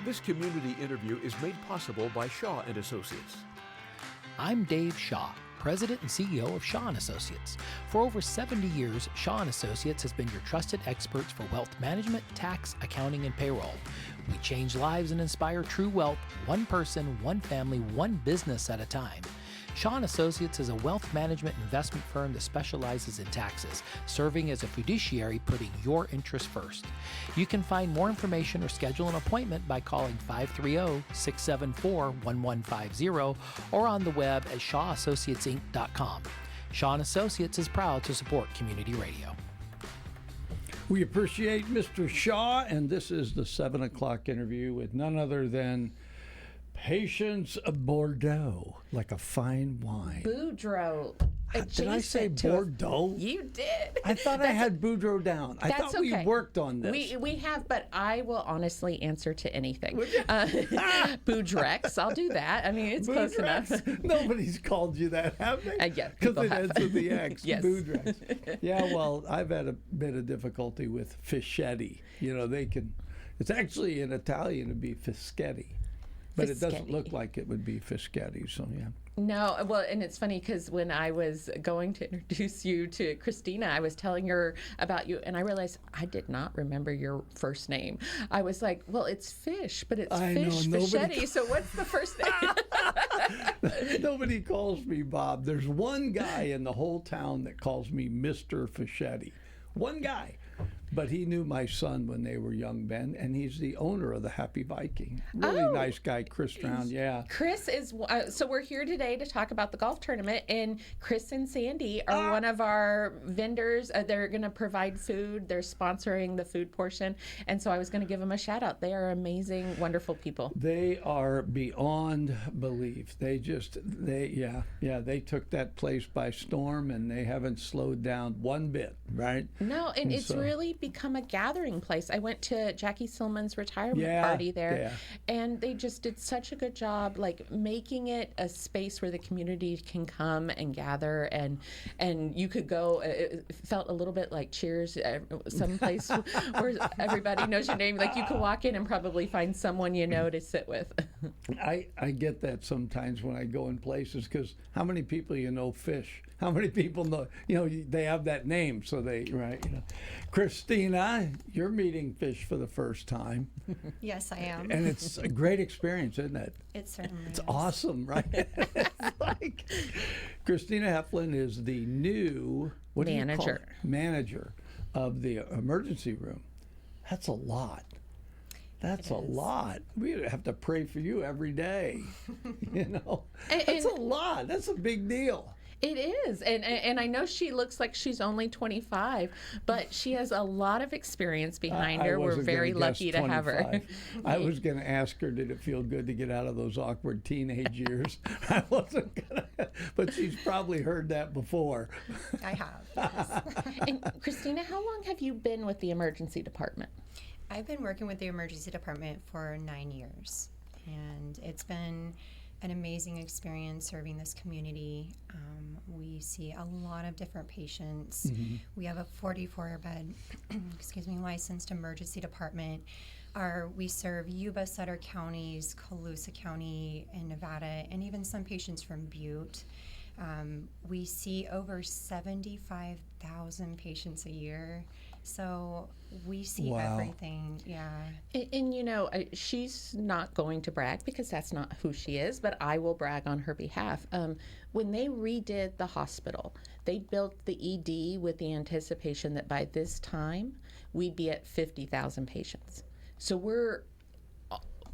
This community interview is made possible by Shaw and Associates. I'm Dave Shaw, President and CEO of Shaw & Associates. For over 70 years, Shaw & Associates has been your trusted experts for wealth management, tax, accounting, and payroll. We change lives and inspire true wealth, one person, one family, one business at a time. Shaw & Associates is a wealth management investment firm that specializes in taxes, serving as a fiduciary, putting your interests first. You can find more information or schedule an appointment by calling 530-674-1150 or on the web at shawassociatesinc.com. Shaw & Associates is proud to support community radio. We appreciate Mr. Shaw, and this is the 7 o'clock interview with none other than Patience Boudreaux, like a fine wine. Boudreaux. Did I say Bordeaux? You did. I thought I had Boudreaux down. I thought we worked on this. We have, but I will honestly answer to anything. Boudreaux, I'll do that. I mean, it's close enough. Nobody's called you that, have they? Yeah, because it ends with the X. Yes. Boudreaux. Yeah, well, I've had a bit of difficulty with fischetti. You know, it's actually in Italian to be fischetti. But it doesn't look like it would be fischetti, so yeah. No, well, and it's funny because when I was going to introduce you to Christina, I was telling her about you, and I realized I did not remember your first name. I was like, well, it's fish, but it's fischetti, so what's the first name? Nobody calls me Bob. There's one guy in the whole town that calls me Mr. Fischetti. One guy. But he knew my son when they were young men, and he's the owner of the Happy Viking. Really nice guy, Chris Drown, yeah. Chris is, so we're here today to talk about the golf tournament, and Chris and Sandy are one of our vendors. They're going to provide food. They're sponsoring the food portion, and so I was going to give them a shout out. They are amazing, wonderful people. They are beyond belief. They took that place by storm, and they haven't slowed down one bit, right? No, and it's really become a gathering place. I went to Jackie Silman's retirement party there, and they just did such a good job, like making it a space where the community can come and gather, and you could go. It felt a little bit like Cheers, someplace where everybody knows your name. Like you could walk in and probably find someone you know to sit with. I get that sometimes when I go in places, because how many people fish? How many people know? They have that name, so Christina, you're meeting fish for the first time. Yes, I am. And it's a great experience, isn't it? It certainly is. It's awesome, right? It's like Christina Heflen is the new manager of the emergency room. That's a lot. That's a lot. We have to pray for you every day. That's a lot. That's a big deal. It is, and I know she looks like she's only 25, but she has a lot of experience behind her. We're very lucky to have her. I was going to ask her, did it feel good to get out of those awkward teenage years? I wasn't going to, but she's probably heard that before. I have, yes. And Christina, how long have you been with the emergency department? I've been working with the emergency department for 9 years, and it's been an amazing experience serving this community. We see a lot of different patients. Mm-hmm. We have a 44-bed licensed emergency department. We serve Yuba, Sutter counties, Colusa County in Nevada, and even some patients from Butte. We see over 75,000 patients a year. So we see everything, yeah. And she's not going to brag because that's not who she is, but I will brag on her behalf. When they redid the hospital, they built the ED with the anticipation that by this time, we'd be at 50,000 patients. So we're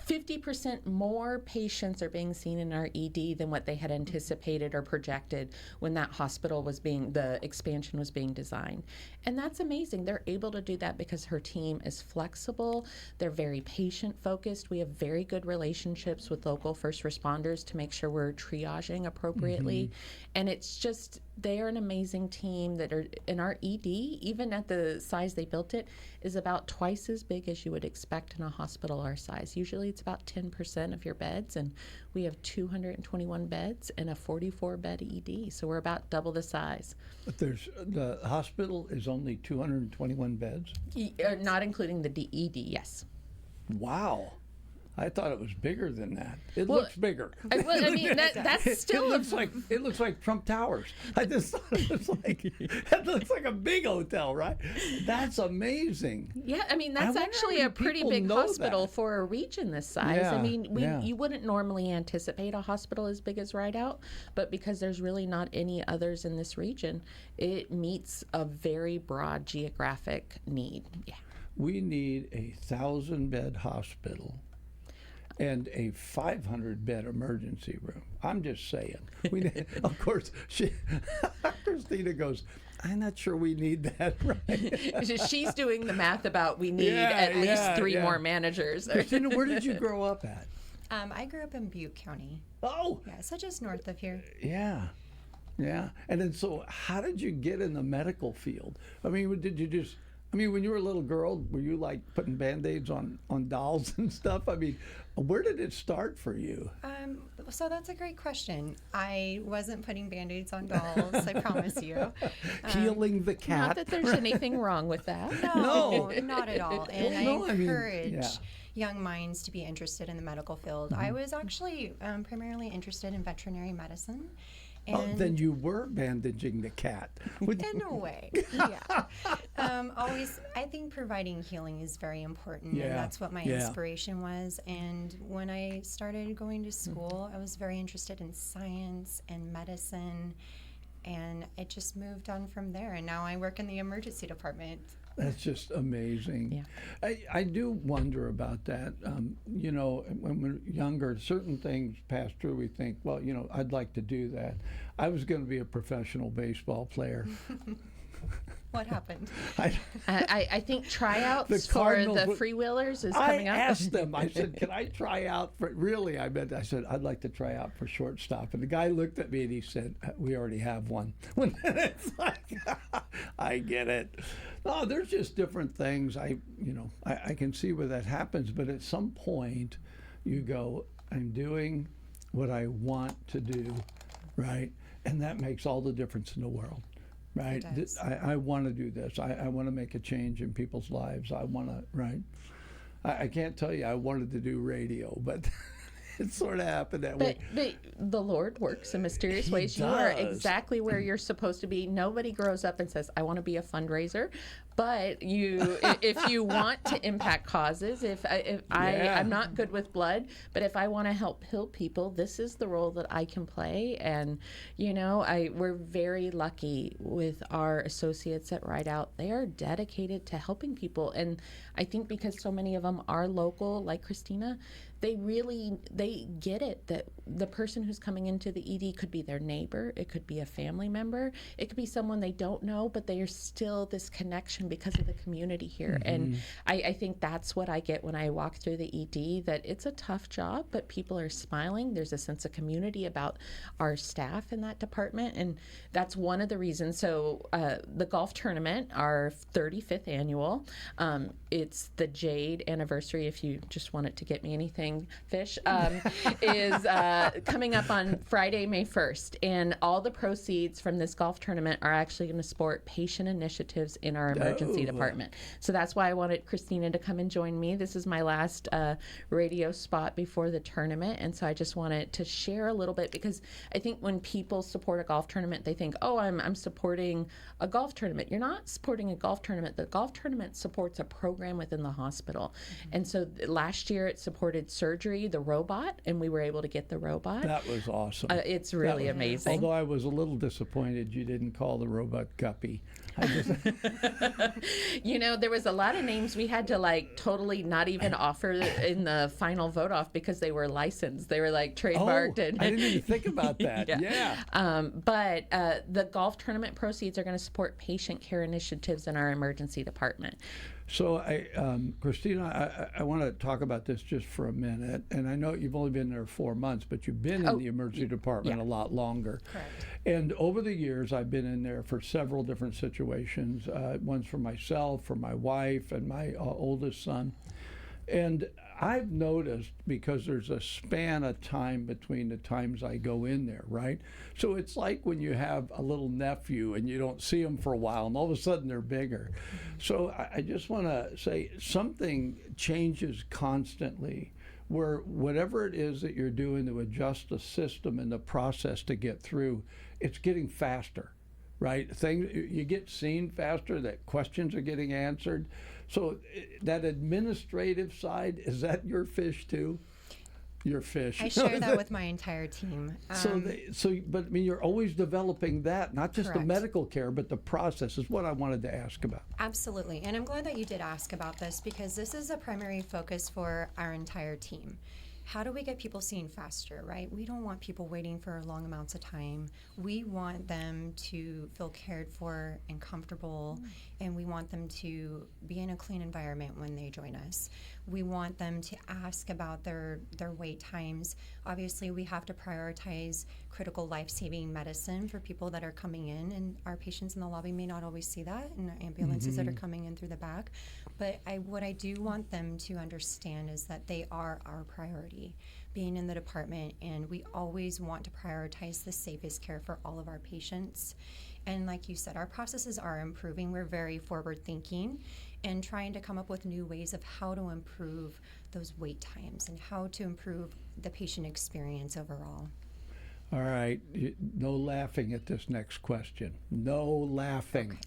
50% more patients are being seen in our ED than what they had anticipated or projected when that hospital the expansion was being designed. And that's amazing. They're able to do that because her team is flexible. They're very patient focused. We have very good relationships with local first responders to make sure we're triaging appropriately. Mm-hmm. And it's just, they are an amazing team that are in our ED, even at the size they built it, is about twice as big as you would expect in a hospital our size. Usually it's about 10% of your beds, and we have 221 beds and a 44-bed ED, so we're about double the size. But the hospital is only 221 beds? Not including the ED, yes. Wow. I thought it was bigger than that. It looks bigger. I mean, that's still it looks like Trump Towers. I just thought it looks like a big hotel, right? That's amazing. Yeah, I mean, that's actually a pretty big hospital for a region this size. Yeah, I mean, you wouldn't normally anticipate a hospital as big as Rideout, but because there's really not any others in this region, it meets a very broad geographic need. Yeah. We need a 1,000-bed hospital and a 500-bed emergency room. I'm just saying. Of course, Christina goes, I'm not sure we need that, right? She's doing the math about we need at least three more managers. Christina, where did you grow up at? I grew up in Butte County. Oh! Yeah, so just north of here. Yeah. Yeah. And then so how did you get in the medical field? I mean, when you were a little girl, were you like putting Band-Aids on dolls and stuff? I mean, where did it start for you? So that's a great question. I wasn't putting Band-Aids on dolls, I promise you. Healing the cat. Not that there's anything wrong with that. No, not at all. And I encourage yeah. young minds to be interested in the medical field. I was actually primarily interested in veterinary medicine. And then you were bandaging the cat. In a way, yeah. Always, I think providing healing is very important, and that's what my inspiration was. And when I started going to school, I was very interested in science and medicine, and it just moved on from there. And now I work in the emergency department. That's just amazing. Yeah. I do wonder about that. You know, when we're younger, certain things pass through. We think, well, you know, I'd like to do that. I was going to be a professional baseball player. What happened? I think tryouts for the freewheelers is coming up. I asked them, I said, can I try out for, really, I said, I'd like to try out for shortstop. And the guy looked at me and he said, we already have one. It's like, I get it. No, there's just different things. I can see where that happens, but at some point you go, I'm doing what I want to do, right? And that makes all the difference in the world. Right. I want to do this. I want to make a change in people's lives. I want to, right. I can't tell you I wanted to do radio, but it sort of happened that way. But the Lord works in mysterious ways. You are exactly where you're supposed to be. Nobody grows up and says, I want to be a fundraiser. But if you want to impact causes, I'm not good with blood, but if I want to help heal people, this is the role that I can play. And, you know, we're very lucky with our associates at Rideout. They are dedicated to helping people. And I think because so many of them are local, like Christina, they get it that the person who's coming into the ED could be their neighbor, it could be a family member, it could be someone they don't know, but they are still this connection because of the community here. Mm-hmm. And I think that's what I get when I walk through the ED, that it's a tough job, but people are smiling. There's a sense of community about our staff in that department, and that's one of the reasons. So the golf tournament, our 35th annual, it's the Jade anniversary, if you just want it to get me anything, fish, is coming up on Friday, May 1st. And all the proceeds from this golf tournament are actually going to support patient initiatives in our emergency department. So that's why I wanted Christina to come and join me. This is my last radio spot before the tournament. And so I just wanted to share a little bit, because I think when people support a golf tournament, they think, oh, I'm supporting a golf tournament. You're not supporting a golf tournament. The golf tournament supports a program within the hospital. Mm-hmm. And so last year it supported surgery, the robot, and we were able to get the robot. That was awesome. It's really amazing. Although I was a little disappointed you didn't call the robot Guppy. You know, there was a lot of names we had to totally not even offer in the final vote off because they were licensed. They were trademarked. I didn't even think about that. But the golf tournament proceeds are going to support patient care initiatives in our emergency department. So, Christina, I want to talk about this just for a minute. And I know you've only been there 4 months, but you've been in the emergency department a lot longer. Correct. And over the years, I've been in there for several different situations. One's for myself, for my wife, and my oldest son. And I've noticed, because there's a span of time between the times I go in there, right? So it's like when you have a little nephew and you don't see them for a while and all of a sudden they're bigger. So I just want to say something changes constantly where whatever it is that you're doing to adjust the system and the process to get through, it's getting faster, right? You get seen faster, that questions are getting answered. So that administrative side, is that your fish too? Your fish. I share that with my entire team. But I mean, you're always developing that, not just Correct. the medical care, but the process is what I wanted to ask about. Absolutely. And I'm glad that you did ask about this, because this is a primary focus for our entire team. How do we get people seen faster, right? We don't want people waiting for long amounts of time. We want them to feel cared for and comfortable, and we want them to be in a clean environment when they join us. We want them to ask about their wait times. Obviously, we have to prioritize critical life-saving medicine for people that are coming in, and our patients in the lobby may not always see that, and ambulances that are coming in through the back. But what I do want them to understand is that they are our priority, being in the department, and we always want to prioritize the safest care for all of our patients. And like you said, our processes are improving. We're very forward-thinking and trying to come up with new ways of how to improve those wait times and how to improve the patient experience overall. All right, no laughing at this next question. No laughing. Okay.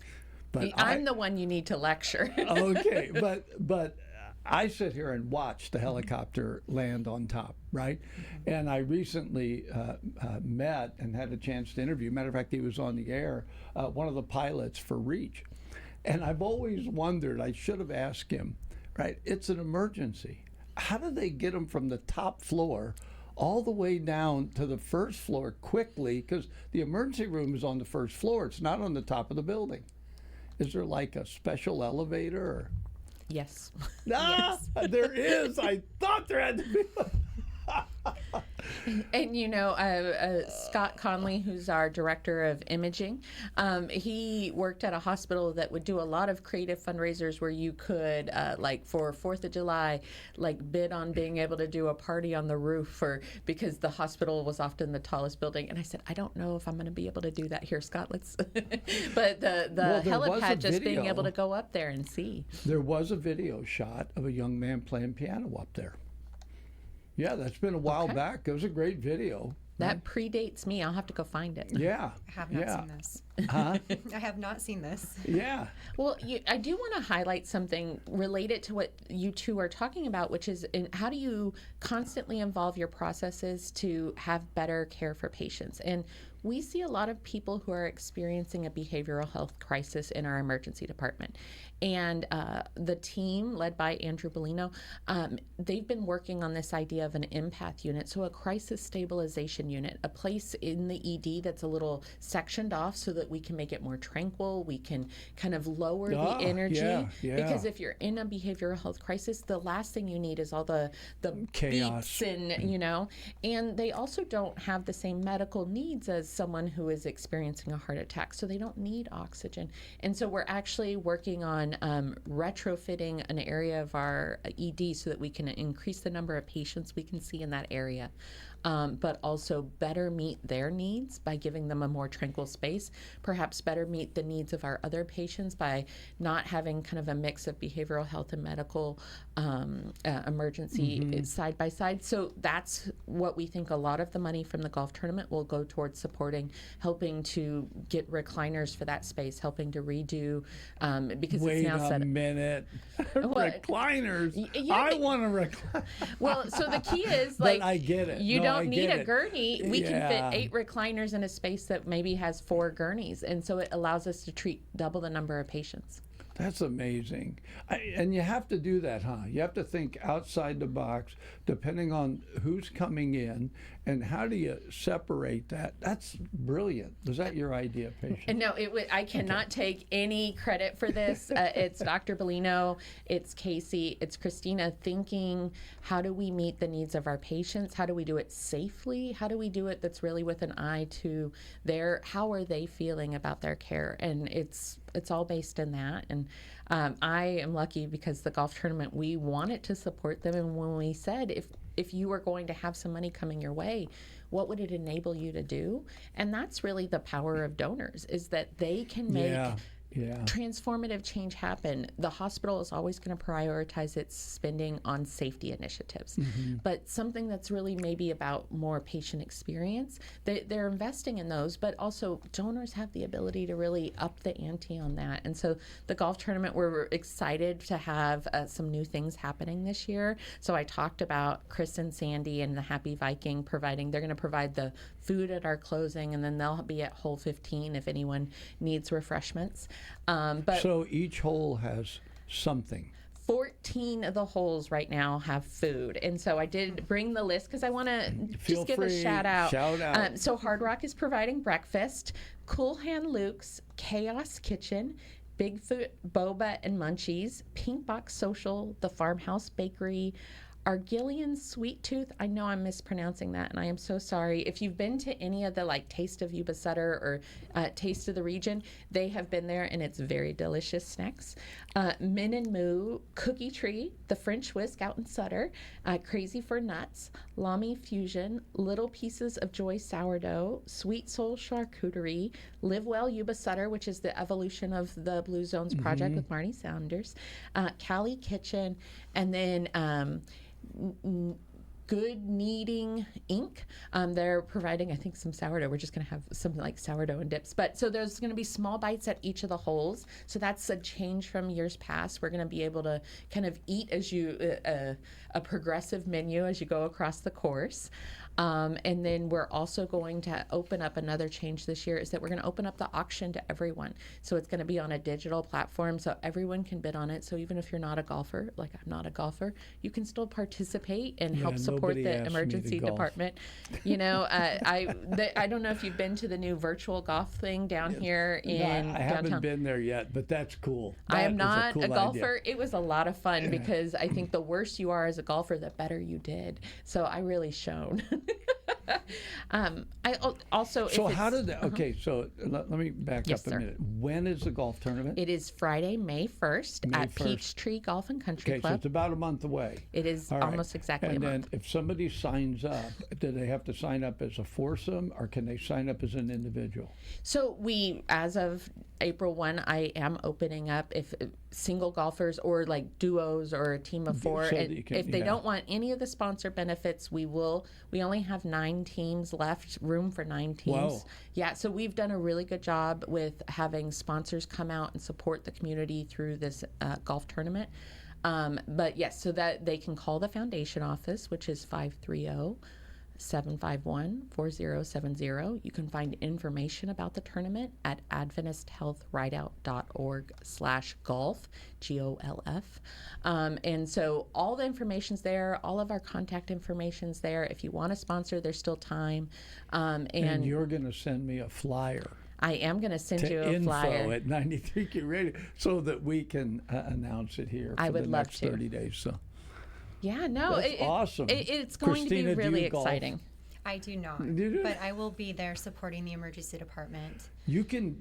But I'm the one you need to lecture. Okay, but I sit here and watch the helicopter land on top, right? Mm-hmm. And I recently met and had a chance to interview. Matter of fact, he was on the air, one of the pilots for REACH. And I've always wondered, I should have asked him, right? It's an emergency. How do they get them from the top floor all the way down to the first floor quickly? Because the emergency room is on the first floor. It's not on the top of the building. Is there like a special elevator? Or? Yes. Yes. There is. I thought there had to be. And Scott Conley, who's our director of imaging, he worked at a hospital that would do a lot of creative fundraisers where you could, like for 4th of July, like bid on being able to do a party on the roof because the hospital was often the tallest building. And I said, I don't know if I'm going to be able to do that here, Scott. But the helipad, just being able to go up there and see. There was a video shot of a young man playing piano up there. Yeah, that's been a while back. It was a great video. That predates me. I'll have to go find it. Yeah. I have not seen this. Huh? I have not seen this. Yeah. Well, I do want to highlight something related to what you two are talking about, which is how do you constantly evolve your processes to have better care for patients? And we see a lot of people who are experiencing a behavioral health crisis in our emergency department. And the team, led by Andrew Bellino, they've been working on this idea of an empath unit, so a crisis stabilization unit, a place in the ED that's a little sectioned off so that we can make it more tranquil, we can kind of lower the energy. Yeah. Because if you're in a behavioral health crisis, the last thing you need is all the chaos beeps and they also don't have the same medical needs as someone who is experiencing a heart attack, so they don't need oxygen. And so we're actually working on retrofitting an area of our ED so that we can increase the number of patients we can see in that area, but also better meet their needs by giving them a more tranquil space, perhaps better meet the needs of our other patients by not having kind of a mix of behavioral health and medical emergency side by side. So that's what we think a lot of the money from the golf tournament will go towards supporting, helping to get recliners for that space, helping to redo, because it's now set up. Wait a minute. Recliners? I want a recliner. Well, so the key is, but I get it. You don't need a gurney. We can fit 8 recliners in a space that maybe has 4 gurneys, and so it allows us to treat double the number of patients. That's amazing. And you have to do that, huh? You have to think outside the box, depending on who's coming in, and how do you separate that? That's brilliant. Was that your idea, patient? No, I cannot take any credit for this. It's Dr. Bellino, it's Casey, it's Christina thinking, how do we meet the needs of our patients? How do we do it safely? How do we do it that's really with an eye to how are they feeling about their care? And it's all based in that. And I am lucky because the golf tournament, we wanted to support them. And when we said, if you were going to have some money coming your way, what would it enable you to do? And that's really the power of donors, is that they can make transformative change happen, the hospital is always going to prioritize its spending on safety initiatives. But something that's really maybe about more patient experience, they're investing in those, but also donors have the ability to really up the ante on that. And so the golf tournament, we're excited to have some new things happening this year. So I talked about Chris and Sandy and the Happy Viking they're going to provide the food at our closing, and then they'll be at hole 15 if anyone needs refreshments. But so each hole has something. 14 of the holes right now have food. And so I did bring the list because I want to just give a shout out. So Hard Rock is providing breakfast. Cool Hand Luke's, Chaos Kitchen, Bigfoot Boba and Munchies, Pink Box Social, The Farmhouse Bakery, Argillian Sweet Tooth. I know I'm mispronouncing that, and I am so sorry. If you've been to any of the Taste of Yuba Sutter or Taste of the Region, they have been there, and it's very delicious snacks. Min and Moo, Cookie Tree, The French Whisk out in Sutter, Crazy for Nuts, Lamy Fusion, Little Pieces of Joy Sourdough, Sweet Soul Charcuterie, Live Well Yuba Sutter, which is the evolution of the Blue Zones project with Marnie Saunders, Cali Kitchen, and then Good Kneading Inc. They're providing, I think, some sourdough. We're just going to have some sourdough and dips. But so there's going to be small bites at each of the holes. So that's a change from years past. We're going to be able to kind of eat as you a progressive menu as you go across the course. And then we're also going to open up another change this year is that we're going to open up the auction to everyone. So it's going to be on a digital platform so everyone can bid on it. So even if you're not a golfer, like I'm not a golfer, you can still participate and help support the emergency department. You know, I don't know if you've been to the new virtual golf thing down here in downtown. I haven't been there yet, but that's cool. I am not a golfer. It was a lot of fun because I think the worse you are as a golfer, the better you did. So I really shone. I also. So how did that? Okay, so let me back up a minute. When is the golf tournament? It is Friday, May 1st at Peachtree Golf and Country Club. Okay, so it's about a month away. It is almost exactly a month. And then if somebody signs up, do they have to sign up as a foursome or can they sign up as an individual? So as of April 1, I am opening up if single golfers or duos or a team of four. So and if they don't want any of the sponsor benefits, we only have 9 teams left, room for 9 teams. Whoa. Yeah, so we've done a really good job with having sponsors come out and support the community through this golf tournament. But yes, so that they can call the foundation office, which is 530-751-4070. You can find information about the tournament at adventisthealthrideout.org/golf, GOLF. And so all the information's there. All of our contact information's there. If you want to sponsor, there's still time. And you're going to send me a flyer. I am going to send you a flyer. Info at 93Q Radio so that we can announce it here for the next 30 days. So. Yeah, no, that's awesome. It's going Christina, to be really exciting. I do not, but I will be there supporting the emergency department. You can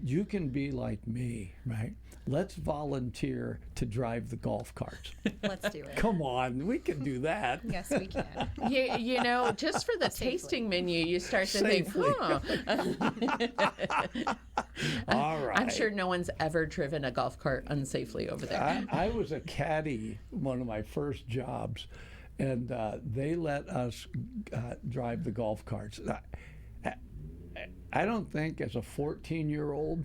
be like me, right? Let's volunteer to drive the golf carts. Let's do it. Come on, we can do that. Yes, we can. You know, just for the tasting menu, you start to think, All right. I'm sure no one's ever driven a golf cart unsafely over there. I was a caddy, one of my first jobs, and they let us drive the golf carts. I don't think as a 14-year-old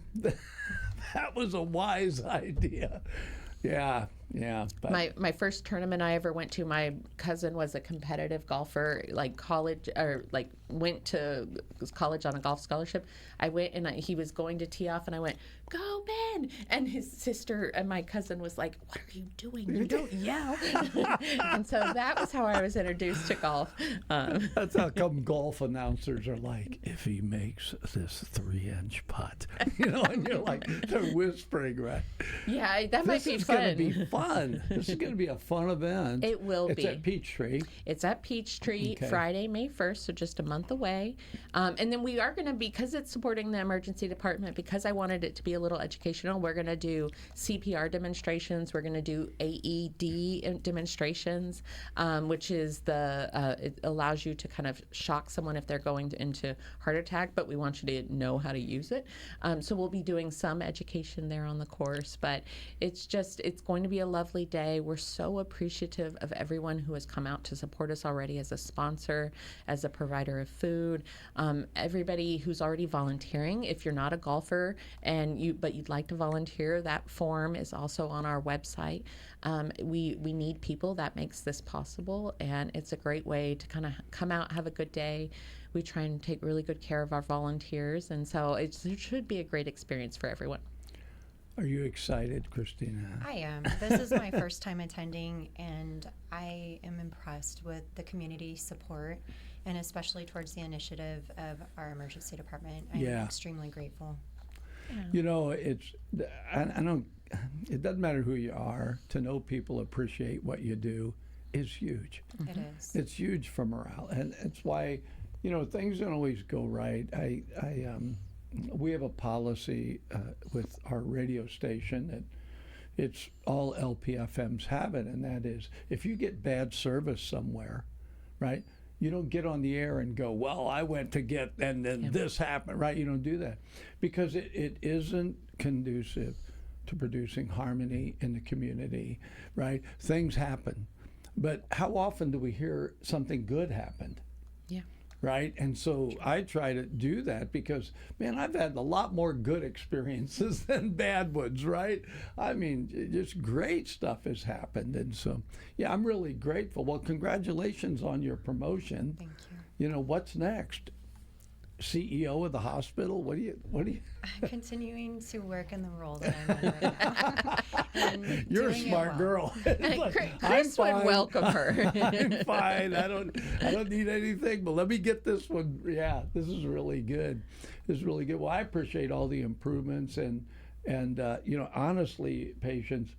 that was a wise idea. Yeah. But. My first tournament I ever went to, my cousin was a competitive golfer, college, or went to college on a golf scholarship. I went and he was going to tee off, and I went, "Go, Ben!" And his sister and my cousin was like, "What are you doing? You don't yell." And so that was how I was introduced to golf. That's how come golf announcers are like, "If he makes this 3-inch putt," and you're like, they're whispering, right? Yeah, that might be fun. This is going to be fun. fun. This is going to be a fun event. It will be. It's at Peachtree. It's at Peachtree, Friday, May 1st, so just a month away. And then we are going to, because it's supporting the emergency department, because I wanted it to be a little educational, we're going to do CPR demonstrations. We're going to do AED demonstrations, which is it allows you to kind of shock someone if they're going into heart attack, but we want you to know how to use it. So we'll be doing some education there on the course, but it's going to be a lovely day. We're so appreciative of everyone who has come out to support us already as a sponsor, as a provider of food, everybody who's already volunteering. If you're not a golfer but you'd like to volunteer, that form is also on our website. We need people. That makes this possible, and it's a great way to kind of come out, have a good day. We try and take really good care of our volunteers, and so it should be a great experience for everyone. Are you excited, Christina? I am. This is my first time attending, and I am impressed with the community support, and especially towards the initiative of our emergency department. I'm extremely grateful. Yeah. You know, it doesn't matter who you are. To know people appreciate what you do is huge. It is. It's huge for morale, and it's why, things don't always go right. We have a policy with our radio station that it's all LPFMs have it, and that is if you get bad service somewhere, right? You don't get on the air and go, well, I went to get, and then this happened, right? You don't do that because it isn't conducive to producing harmony in the community, right? Things happen. But how often do we hear something good happened? Yeah. Right? And so I try to do that because, man, I've had a lot more good experiences than bad ones, right? I mean, just great stuff has happened. And so, yeah, I'm really grateful. Well, congratulations on your promotion. Thank you. What's next? CEO of the hospital? What do you? I'm continuing to work in the role that I'm in right now. And You're a smart girl. Chris would welcome her. I'm fine. I don't need anything, but let me get this one. Yeah, this is really good. This is really good. Well, I appreciate all the improvements and honestly, Patience.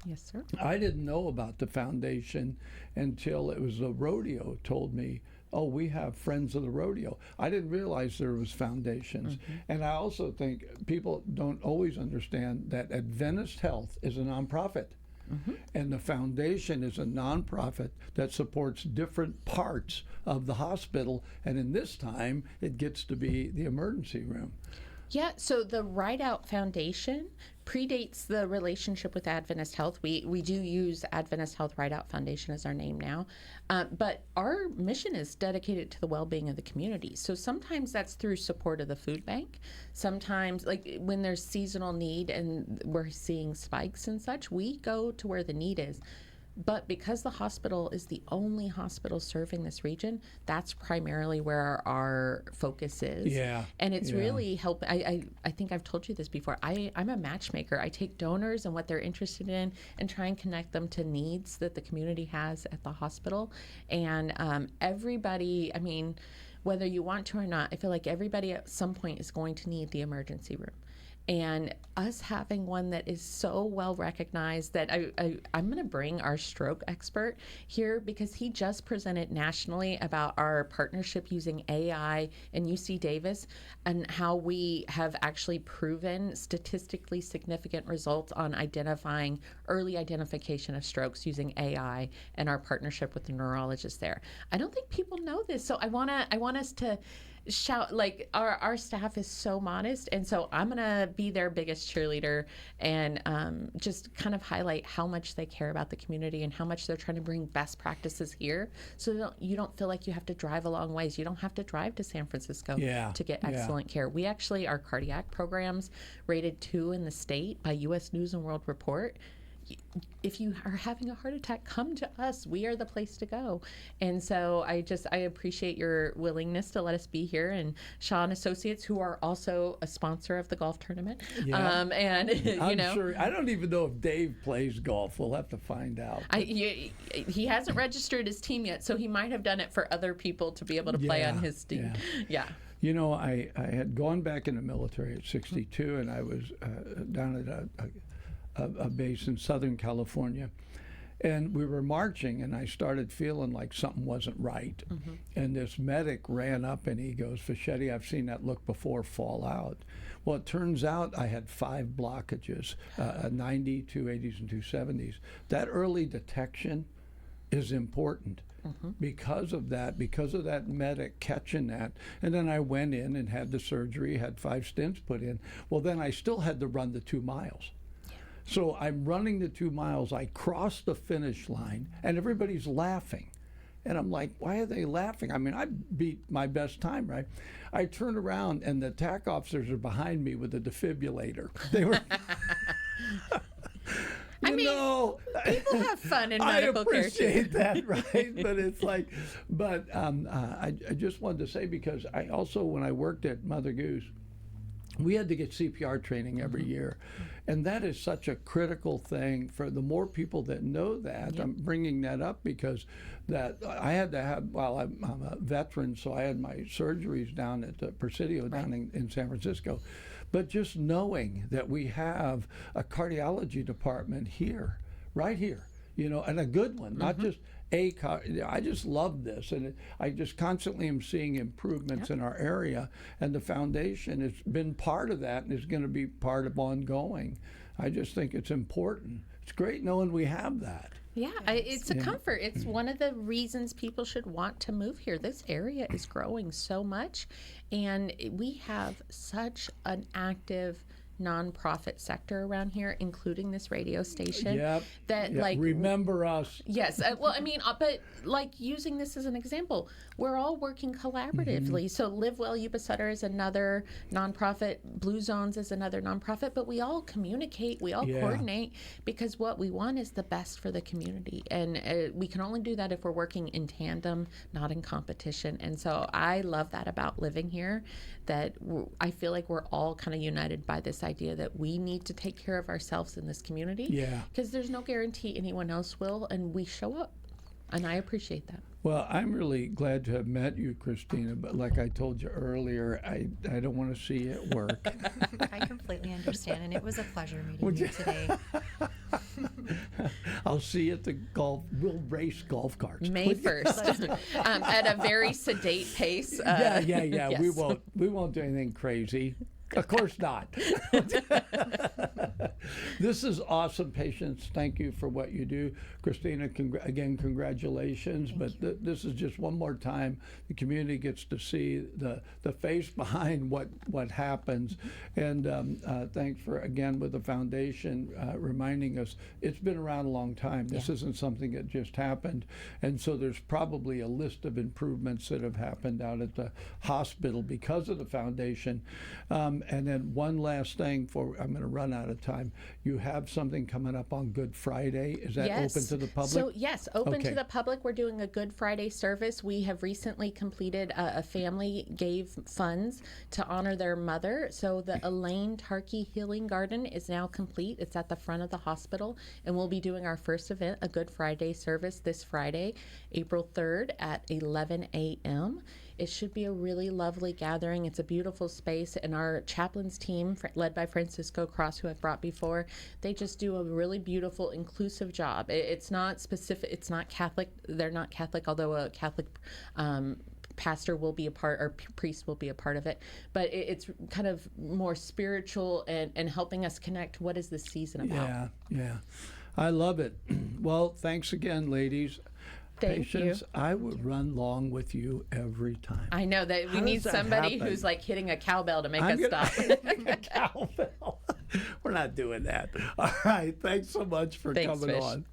Yes, sir. I didn't know about the foundation until it was a rodeo told me, oh, we have Friends of the Rodeo. I didn't realize there was foundations. Mm-hmm. And I also think people don't always understand that Adventist Health is a nonprofit. Mm-hmm. And the foundation is a nonprofit that supports different parts of the hospital. And in this time, it gets to be the emergency room. Yeah, so the Ride Out Foundation predates the relationship with Adventist Health. We do use Adventist Health Ride Out Foundation as our name now, but our mission is dedicated to the well-being of the community. So sometimes that's through support of the food bank. Sometimes, like when there's seasonal need and we're seeing spikes and such, we go to where the need is. But because the hospital is the only hospital serving this region, that's primarily where our focus is. Yeah. And it's really helped. I think I've told you this before. I'm a matchmaker. I take donors and what they're interested in and try and connect them to needs that the community has at the hospital. And everybody, I mean, whether you want to or not, I feel like everybody at some point is going to need the emergency room. And us having one that is so well recognized that I'm going to bring our stroke expert here because he just presented nationally about our partnership using AI and UC Davis and how we have actually proven statistically significant results on identifying early identification of strokes using AI and our partnership with the neurologist there. I don't think people know this, so I want us to shout, like our staff is so modest, and so I'm gonna be their biggest cheerleader and just kind of highlight how much they care about the community and how much they're trying to bring best practices here, so you don't feel like you have to drive a long ways. You don't have to drive to San Francisco to get excellent care. We actually, our cardiac programs rated 2 in the state by U.S. News and World Report. If you are having a heart attack, come to us. We are the place to go. And so I appreciate your willingness to let us be here, and Shaw and Associates, who are also a sponsor of the golf tournament. Yeah. And I'm sure, I don't even know if Dave plays golf. We'll have to find out. He hasn't registered his team yet, so he might have done it for other people to be able to play on his team. Yeah. You know, I had gone back in the military at 62, and I was down at a base in Southern California. And we were marching, and I started feeling like something wasn't right. And this medic ran up, and he goes, Fischetti, I've seen that look before fall out. Well, it turns out I had 5 blockages, a 90, 280s, and 270s. That early detection is important. Because of that medic catching that. And then I went in and had the surgery, had 5 stents put in. Well, then I still had to run the 2 miles. So I'm running the 2 miles. I cross the finish line, and everybody's laughing. And I'm like, why are they laughing? I mean, I beat my best time, right? I turn around, and the TAC officers are behind me with a defibrillator. They were... People have fun in medical care. I appreciate that, right? But it's like, I just wanted to say, because I also, when I worked at Mother Goose, we had to get CPR training every year. And that is such a critical thing. For the more people that know that, I'm bringing that up because that I had to have, I'm a veteran, so I had my surgeries down at the Presidio down in San Francisco. But just knowing that we have a cardiology department here, right here, and a good one, not just I just love this, and I just constantly am seeing improvements in our area, and the foundation has been part of that and is going to be part of ongoing. I just think it's important. It's great knowing we have that. Yeah, it's a comfort. It's one of the reasons people should want to move here. This area is growing so much, and we have such an active nonprofit sector around here, including this radio station. Remember us. Yes. But like using this as an example, we're all working collaboratively. So Live Well Yuba Sutter is another nonprofit, Blue Zones is another nonprofit, but we all communicate, we all coordinate, because what we want is the best for the community. And we can only do that if we're working in tandem, not in competition. And so I love that about living here, that I feel like we're all kind of united by this idea that we need to take care of ourselves in this community. Yeah. Because there's no guarantee anyone else will, and we show up. And I appreciate that. Well, I'm really glad to have met you, Christina, but like I told you earlier, I don't want to see you at work. I completely understand, and it was a pleasure meeting you today. I'll see you at the golf. We'll race golf carts. May 1st, at a very sedate pace. Yes. We won't do anything crazy. Of course not. This is awesome, Patience. Thank you for what you do. Christina, again, congratulations. This is just one more time the community gets to see the face behind what happens. And thanks for, again, with the foundation, reminding us it's been around a long time. This isn't something that just happened. And so there's probably a list of improvements that have happened out at the hospital because of the foundation. And then one last thing I'm going to run out of time. You have something coming up on Good Friday. Is that open to the public? So yes, open to the public. We're doing a Good Friday service. We have recently completed, a family gave funds to honor their mother. So the Elaine Tarkey Healing Garden is now complete. It's at the front of the hospital. And we'll be doing our first event, a Good Friday service, this Friday, April 3rd at 11 a.m. It should be a really lovely gathering. It's a beautiful space, and our chaplains team, led by Francisco Cross, who I've brought before, they just do a really beautiful, inclusive job. It's not specific. It's not Catholic. They're not Catholic, although a Catholic pastor will be a part, or priest will be a part of it. But it's kind of more spiritual and helping us connect. What is this season about? Yeah. I love it. Well, thanks again, ladies. Patience, I would run long with you every time. I know that we need somebody who's like hitting a cowbell to make us stop. A cowbell. We're not doing that. All right. Thanks so much for coming on.